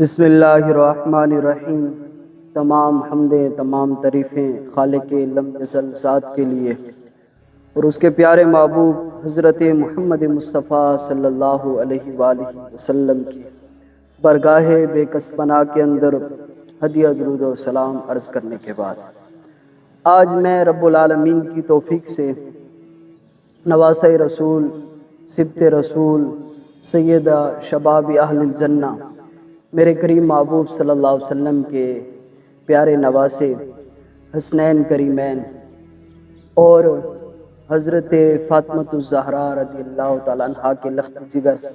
بسم اللہ الرحمن الرحیم۔ تمام حمدیں تمام تعریفیں خالق لم یزل ذات کے لیے اور اس کے پیارے محبوب حضرت محمد مصطفیٰ صلی اللہ علیہ وآلہ وسلم کی برگاہ بے کس پناہ کے اندر ہدیہ درود و سلام عرض کرنے کے بعد آج میں رب العالمین کی توفیق سے نواسہ رسول سبت رسول سیدہ شباب اہل الجنہ میرے کریم محبوب صلی اللہ علیہ وسلم کے پیارے نواسے حسنین کریمین اور حضرت فاطمۃ الزہرا رضی اللہ تعالیٰ عنہ کے لخت جگر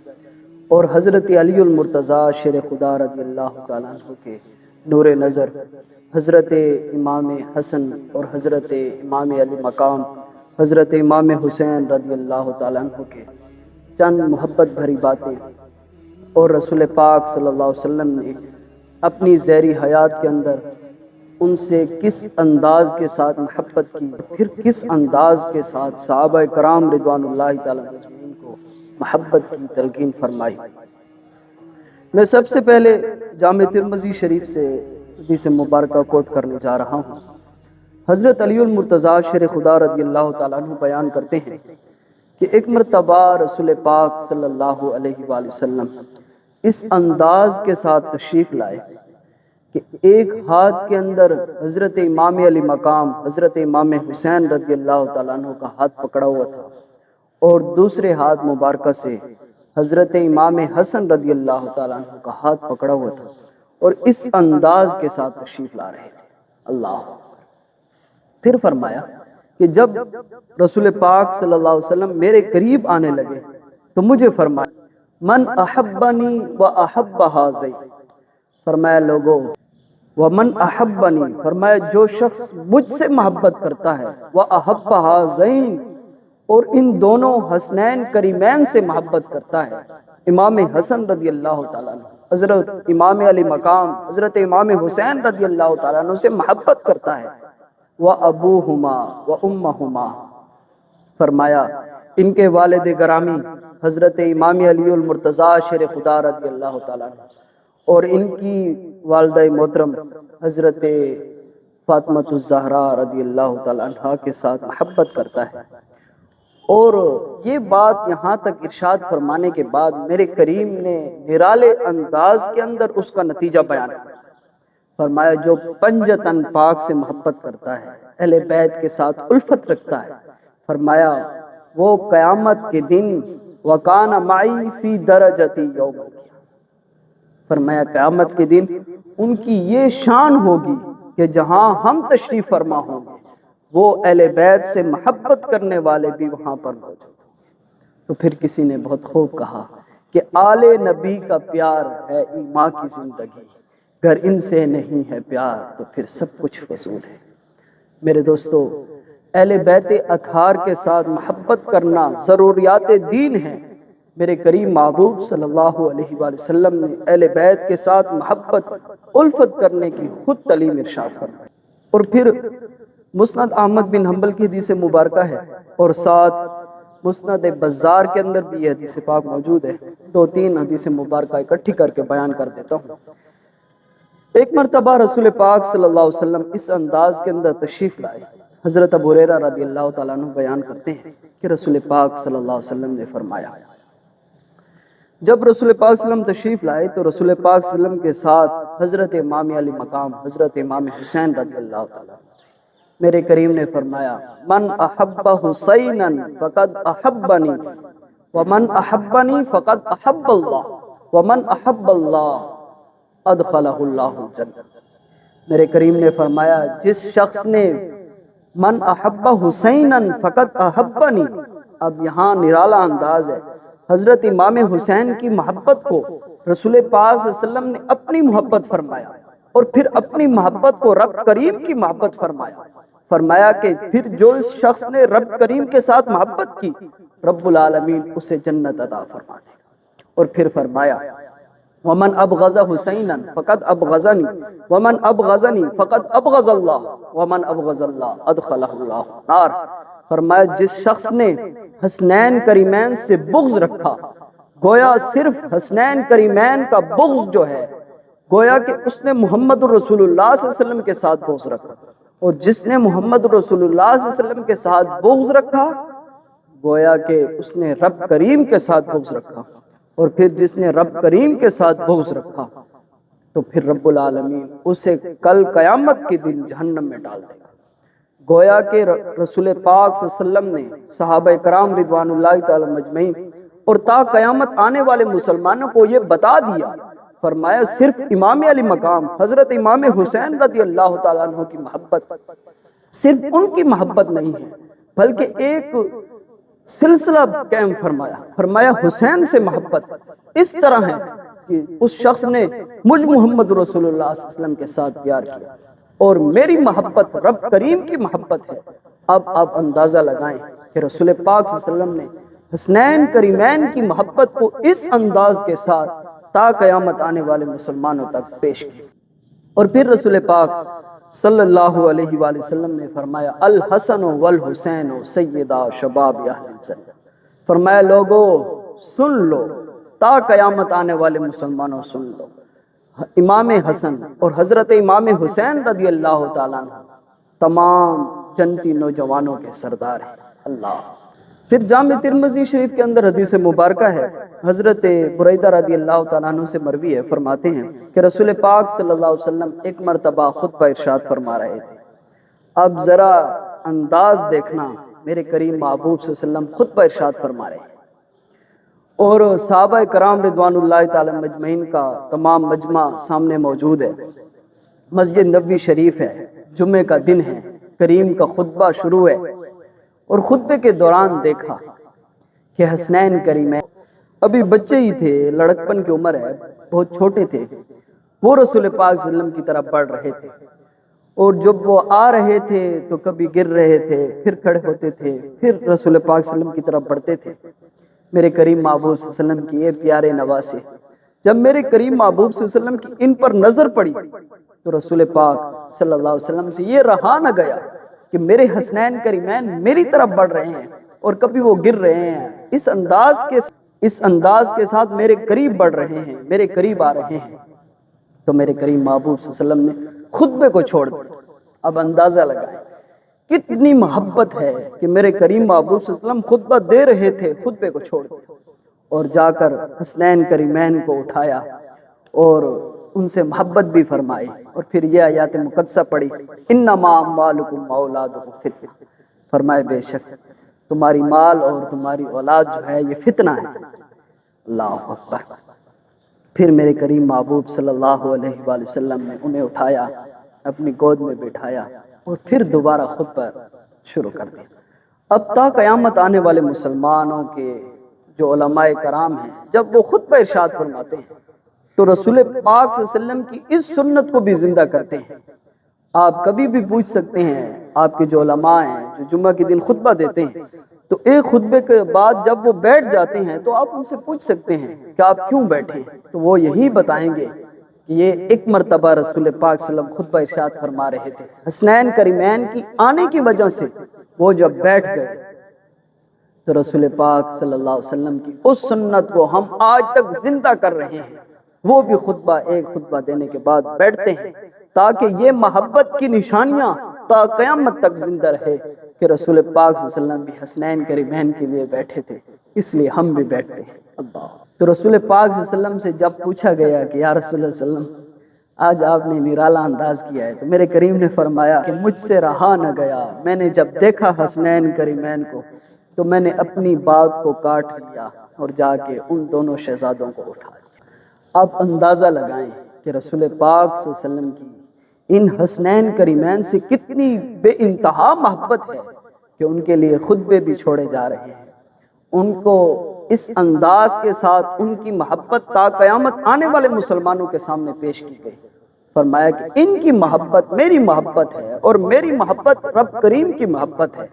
اور حضرت علی المرتضیٰ شیر خدا رضی اللہ تعالیٰ عنہ کے نور نظر، حضرت امام حسن اور حضرت امام علی مقام حضرت امام حسین رضی اللہ تعالیٰ عنہ کے چند محبت بھری باتیں اور رسول پاک صلی اللہ علیہ وسلم نے اپنی زہری حیات کے اندر ان سے کس انداز کے ساتھ محبت کی، پھر کس انداز کے ساتھ صحابہ کرام رضوان اللہ تعالیٰ اجمعین کو محبت کی تلقین فرمائی۔ میں سب سے پہلے جامع ترمذی شریف سے حدیث مبارکہ کوٹ کرنے جا رہا ہوں۔ حضرت علی المرتضیٰ شیر خدا رضی اللہ تعالیٰ عنہ بیان کرتے ہیں کہ ایک مرتبہ رسول پاک صلی اللہ علیہ وآلہ وسلم اس انداز کے ساتھ تشریف لائے کہ ایک ہاتھ کے اندر حضرت امام علی مقام حضرت امام حسین رضی اللہ تعالیٰ عنہ کا ہاتھ پکڑا ہوا تھا اور دوسرے ہاتھ مبارکہ سے حضرت امام حسن رضی اللہ تعالیٰ عنہ کا ہاتھ پکڑا ہوا تھا اور اس انداز کے ساتھ تشریف لا رہے تھے۔ اللہ پھر فرمایا کہ جب رسول پاک صلی اللہ علیہ وسلم میرے قریب آنے لگے تو مجھے فرمایا من احبنی و احب ہذین، فرمایا لوگوں ومن احبنی، فرمایا جو شخص مجھ سے محبت کرتا ہے، و احب ہذین، اور ان دونوں حسنین کریمین سے محبت کرتا ہے، امام حسن رضی اللہ تعالیٰ عنہ حضرت امام علی مقام حضرت امام حسین رضی اللہ تعالیٰ عنہ سے محبت کرتا ہے، وَأَبُوهُمَا وَأُمَّهُمَا، فرمایا ان کے والد گرامی حضرت امام علی المرتضیٰ شیر خدا رضی اللہ تعالیٰ عنہ اور ان کی والدہ محترم حضرت فاطمۃ الزہرا رضی اللہ تعالیٰ عنہ کے ساتھ محبت کرتا ہے۔ اور یہ بات یہاں تک ارشاد فرمانے کے بعد میرے کریم نے نرالے انداز کے اندر اس کا نتیجہ بیان کیا۔ فرمایا جو پنجتن پاک سے محبت کرتا ہے، اہل بیت کے ساتھ الفت رکھتا ہے، فرمایا وہ قیامت کے دن وَقَانَ مَعِي فِي دَرَجَتِ يَوْمِ، فرمایا قیامت کے دن ان کی یہ شان ہوگی کہ جہاں ہم تشریف فرما ہوں گے وہ اہل بیت سے محبت کرنے والے بھی وہاں پر موجود ہیں۔ تو پھر کسی نے بہت خوب کہا کہ آل نبی کا پیار ہے ایمان کی زندگی، اگر ان سے نہیں ہے پیار تو پھر سب کچھ فضول ہے۔ میرے دوستو، اہل بیت اطہار کے ساتھ محبت کرنا ضروریات دین ہے۔ میرے کریم محبوب صلی اللہ علیہ وآلہ وسلم نے اہل بیت کے ساتھ محبت الفت کرنے کی خود تعلیم ارشاد فرمائی۔ اور پھر مسند احمد بن حنبل کی حدیث مبارکہ ہے اور ساتھ مسند بزار کے اندر بھی یہ حدیث پاک موجود ہے۔ دو تین حدیث مبارکہ اکٹھی کر کے بیان کر دیتا ہوں۔ ایک مرتبہ رسول پاک صلی اللہ علیہ وسلم اس انداز کے اندر تشریف لائے۔ حضرت ابو ہریرہ رضی اللہ تعالیٰ عنہ بیان کرتے ہیں کہ رسول پاک صلی اللہ علیہ وسلم نے فرمایا جب رسول پاک صلی اللہ علیہ وسلم تشریف لائے تو رسول پاک صلی اللہ علیہ وسلم کے ساتھ حضرت امام علی مقام حضرت امام حسین رضی اللہ تعالیٰ عنہ، میرے کریم نے فرمایا من احب حسینا فقد احبنی ومن احبنی فقد احب اللہ ومن احب اللہ ادخلہ اللہ الجنہ۔ میرے کریم نے فرمایا جس شخص نے من احب حسینا فقد احبنی، اب یہاں نرالا انداز ہے، حضرت امام حسین کی محبت کو رسول پاک صلی اللہ علیہ وسلم نے اپنی محبت فرمایا اور پھر اپنی محبت کو رب کریم کی محبت فرمایا۔ فرمایا کہ پھر جو اس شخص نے رب کریم کے ساتھ محبت کی رب العالمین اسے جنت عطا فرما دے گا۔ اور پھر فرمایا ومن ابغض حسینا فقد ابغضنی ومن ابغضنی فقد ابغض اللہ ومن ابغض اللہ ادخلہ اللہ نار۔ فرمایا جس شخص نے حسنین کریمین سے بغض رکھا، گویا صرف حسنین کریمین کا بغض جو ہے گویا کہ اس نے محمد رسول اللہ صلی اللہ علیہ وسلم کے ساتھ بغض رکھا، اور جس نے محمد رسول اللہ صلی اللہ علیہ وسلم کے ساتھ بغض رکھا گویا کہ اس نے رب کریم کے ساتھ بغض رکھا، اور پھر جس نے رب کریم کے ساتھ بغض رکھا تو پھر رب العالمین اسے کل قیامت کے دن جہنم میں ڈال دے گا۔ گویا کہ رسول پاک صلی اللہ علیہ وسلم نے صحابہ کرام رضوان اللہ تعالی مجمعین اور تا قیامت آنے والے مسلمانوں کو یہ بتا دیا، فرمایا صرف امام علی مقام حضرت امام حسین رضی اللہ تعالیٰ عنہ کی محبت صرف ان کی محبت نہیں ہے، بلکہ ایک سلسلہ قائم فرمایا حسین سے محبت اس طرح ہے کہ اس شخص نے مجھ محمد رسول اللہ صلی اللہ علیہ وسلم کے ساتھ پیار کیا، اور میری محبت رب کریم کی محبت ہے۔ اب آپ اندازہ لگائیں کہ رسول پاک صلی اللہ علیہ وسلم نے حسنین کریمین کی محبت کو اس انداز کے ساتھ تا قیامت آنے والے مسلمانوں تک پیش کی۔ اور پھر رسول پاک صلی اللہ علیہ وآلہ وسلم نے فرمایا الحسن والحسین سیدہ شباب اہل الجنہ، فرمایا لوگو سن لو، تا قیامت آنے والے مسلمانوں سن لو، امام حسن اور حضرت امام حسین رضی اللہ تعالیٰ عنہ تمام جنتی نوجوانوں کے سردار ہیں۔ اللہ پھر جامع ترمذی شریف کے اندر حدیث مبارکہ ہے، حضرت بریدہ رضی اللہ تعالیٰ عنہ سے مروی ہے، فرماتے ہیں کہ رسول پاک صلی اللہ علیہ وسلم ایک مرتبہ خطبہ ارشاد فرما رہے تھے۔ اب ذرا انداز دیکھنا، میرے کریم محبوب صلی اللہ علیہ وسلم خطبہ ارشاد فرما رہے ہیں، اور صحابہ کرام رضوان اللہ تعالی مجمعین کا تمام مجمع سامنے موجود ہے، مسجد نبوی شریف ہے، جمعے کا دن ہے، کریم کا خطبہ شروع ہے، اور خطبے کے دوران دیکھا کہ حسنین کریمین ابھی بچے ہی تھے، لڑکپن کی عمر ہے، بہت چھوٹے تھے، وہ رسول پاک صلی اللہ علیہ وسلم کی طرف بڑھ رہے تھے، اور جب وہ آ رہے تھے تو کبھی گر رہے تھے، پھر کھڑے ہوتے تھے، پھر رسول پاک صلی اللہ علیہ وسلم کی طرف بڑھتے تھے۔ میرے کریم محبوب صلی اللہ علیہ وسلم کی یہ پیارے نواسے، جب میرے کریم محبوب صلی اللہ علیہ وسلم کی ان پر نظر پڑی تو رسول پاک صلی اللہ علیہ وسلم سے یہ رہا نہ گیا کہ میرے حسنین کریمین میری طرف بڑھ رہے ہیں اور کبھی وہ گر رہے ہیں، اس انداز کے ساتھ میرے قریب بڑھ رہے ہیں، میرے قریب آ رہے ہیں۔ تو میرے کریم محبوب صلی اللہ علیہ وسلم نے خطبے کو چھوڑ دیا۔ اب اندازہ لگائیں کتنی محبت ہے کہ میرے کریم محبوب صلی اللہ علیہ وسلم خطبہ دے رہے تھے، خطبے کو چھوڑ دیا اور جا کر حسنین کریمین کو اٹھایا اور ان سے محبت بھی فرمائی، اور پھر یہ آیات مقدسہ پڑھی انما اموالکم واولادکم فتنہ، فرمائے بے شک تمہاری مال اور تمہاری اولاد جو ہے یہ فتنہ ہے۔ اللہ اکبر۔ پھر میرے کریم محبوب صلی اللہ علیہ وآلہ وسلم نے انہیں اٹھایا، اپنی گود میں بٹھایا اور پھر دوبارہ خطبہ شروع کر دیا۔ اب تا قیامت آنے والے مسلمانوں کے جو علماء کرام ہیں جب وہ خطبہ ارشاد فرماتے ہیں تو رسول پاک صلی اللہ علیہ وسلم کی اس سنت کو بھی زندہ کرتے ہیں۔ آپ کبھی بھی پوچھ سکتے ہیں، آپ کے جو علماء ہیں جو جمعہ کے دن خطبہ دیتے ہیں تو ایک خطبے کے بعد جب وہ بیٹھ جاتے ہیں تو آپ ان سے پوچھ سکتے ہیں کہ آپ کیوں بیٹھے، تو وہ یہی بتائیں گے کہ یہ ایک مرتبہ رسول پاک صلی اللہ علیہ وسلم خطبہ ارشاد فرما رہے تھے، حسنین کریمین کی آنے کی وجہ سے وہ جب بیٹھ گئے تو رسول پاک صلی اللہ علیہ وسلم کی اس سنت کو ہم آج تک زندہ کر رہے ہیں۔ وہ بھی ایک خطبہ دینے کے بعد بیٹھتے ہیں تاکہ یہ محبت کی نشانیاں تا قیامت تک زندہ رہے کہ رسول پاک صلی اللہ علیہ وسلم بھی حسنین کریمین کے لیے بیٹھے تھے، اس لیے ہم بھی بیٹھتے ہیں۔ اللہ تو رسول پاک صلی اللہ علیہ وسلم سے جب پوچھا گیا کہ یا رسول اللہ صلی اللہ علیہ وسلم آج آپ نے نرالا انداز کیا ہے، تو میرے کریم نے فرمایا کہ مجھ سے رہا نہ گیا، میں نے جب دیکھا حسنین کریمین کو تو میں نے اپنی بات کو کاٹ لیا اور جا کے ان دونوں شہزادوں کو اٹھایا۔ آپ اندازہ لگائیں کہ رسول پاک صلی اللہ علیہ وسلم کی ان حسنین کریمین سے کتنی بے انتہا محبت ہے کہ ان کے لیے خطبے بھی چھوڑے جا رہے ہیں، ان کو اس انداز کے ساتھ ان کی محبت تا قیامت آنے والے مسلمانوں کے سامنے پیش کی گئی۔ فرمایا کہ ان کی محبت میری محبت ہے اور میری محبت رب کریم کی محبت ہے۔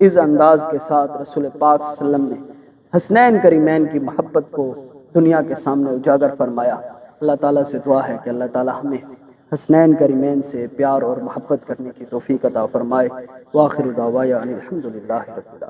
اس انداز کے ساتھ رسول پاک صلی اللہ علیہ وسلم نے حسنین کریمین کی محبت کو دنیا کے سامنے اجاگر فرمایا۔ اللہ تعالیٰ سے دعا ہے کہ اللہ تعالیٰ ہمیں حسنین کریمین سے پیار اور محبت کرنے کی توفیق عطا فرمائے۔ وآخر دعوانا الحمدللہ رب العالمین۔